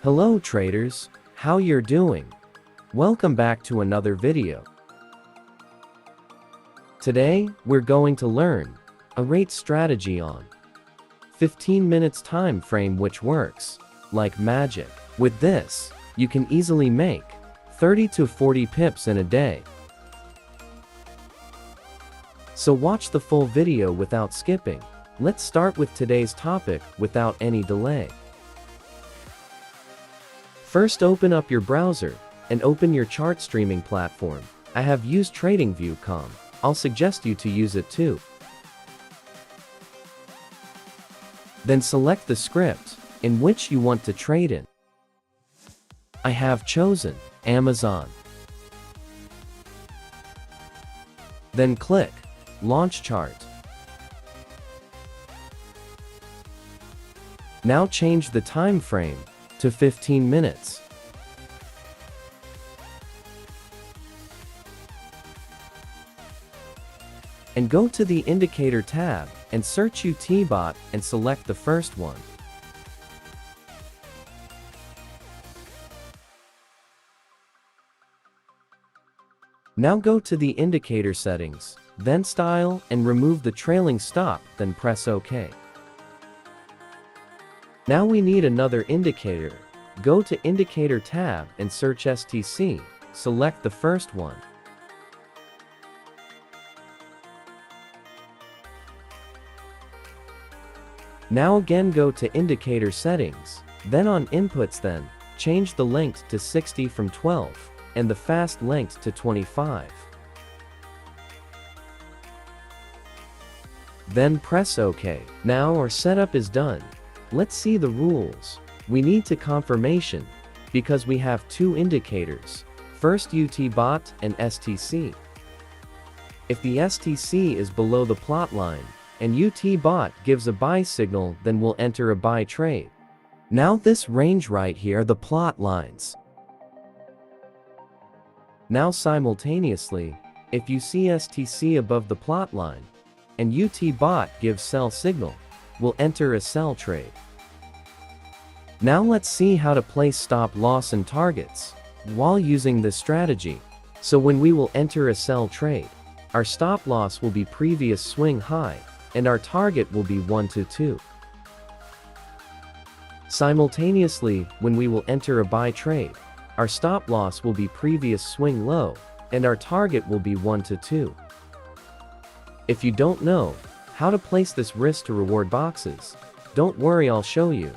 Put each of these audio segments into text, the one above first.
Hello traders, how you're doing? Welcome back to another video. Today, we're going to learn a rate strategy on 15 minutes time frame which works like magic. With this, you can easily make 30 to 40 pips in a day. So watch the full video without skipping. Let's start with today's topic without any delay. First, open up your browser and open your chart streaming platform. I have used TradingView.com. I'll suggest you to use it too. Then select the script in which you want to trade in. I have chosen Amazon. Then click Launch Chart. Now change the time frame to 15 minutes. And go to the Indicator tab and search UT-bot and select the first one. Now go to the indicator settings, then style and remove the trailing stop, then press OK. Now we need another indicator. Go to Indicator tab and search STC, select the first one. Now again go to Indicator settings, then on Inputs, then change the length to 60 from 12 and the fast length to 25. Then press OK. Now our setup is done. Let's see the rules. We need to confirmation because we have two indicators. First UT-bot and STC. If the STC is below the plot line and UT-bot gives a buy signal, then we'll enter a buy trade. Now this range right here, the plot lines. Now simultaneously, if you see STC above the plot line and UT-bot gives sell signal, we'll enter a sell trade. Now let's see how to place stop loss and targets while using this strategy. So when we will enter a sell trade, our stop loss will be previous swing high and our target will be 1 to 2. Simultaneously, when we will enter a buy trade, our stop loss will be previous swing low and our target will be 1 to 2. If you don't know how to place this risk to reward boxes, don't worry, I'll show you.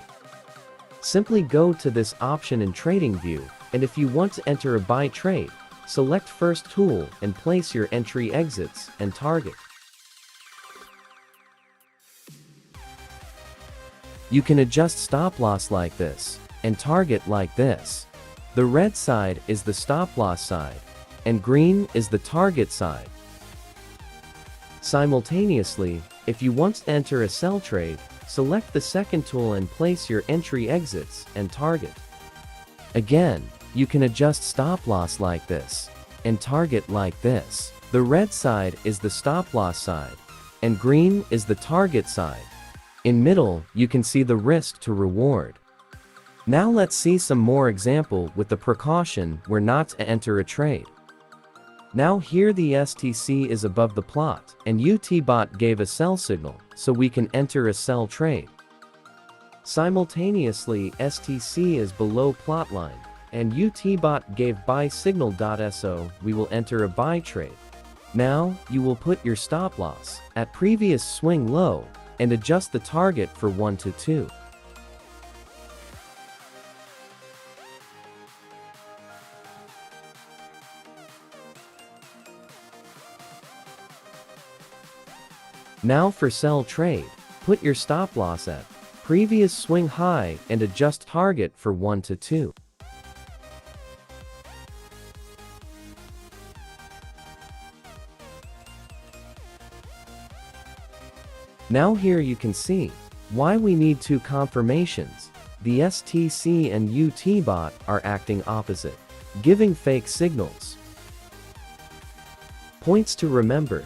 Simply go to this option in TradingView, and if you want to enter a buy trade, select first tool and place your entry, exits, and target. You can adjust stop loss like this and target like this. The red side is the stop loss side and green is the target side. Simultaneously, if you want to enter a sell trade, select the second tool and place your entry, exits, and target. Again, you can adjust stop loss like this and target like this. The red side is the stop loss side and green is the target side. In middle, you can see the risk to reward. Now let's see some more example with the precaution where not to enter a trade. Now here the STC is above the plot and UT-bot gave a sell signal, so we can enter a sell trade. Simultaneously, STC is below plot line and UT-bot gave buy signal. So we will enter a buy trade. Now you will put your stop loss at previous swing low and adjust the target for 1 to 2. Now for sell trade, put your stop loss at previous swing high and adjust target for 1 to 2. Now here you can see why we need two confirmations. The STC and UT-bot are acting opposite, giving fake signals. Points to remember.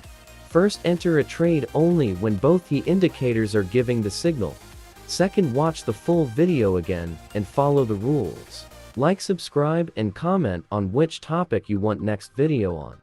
First, enter a trade only when both the indicators are giving the signal. Second, watch the full video again and follow the rules. Like, subscribe, and comment on which topic you want next video on.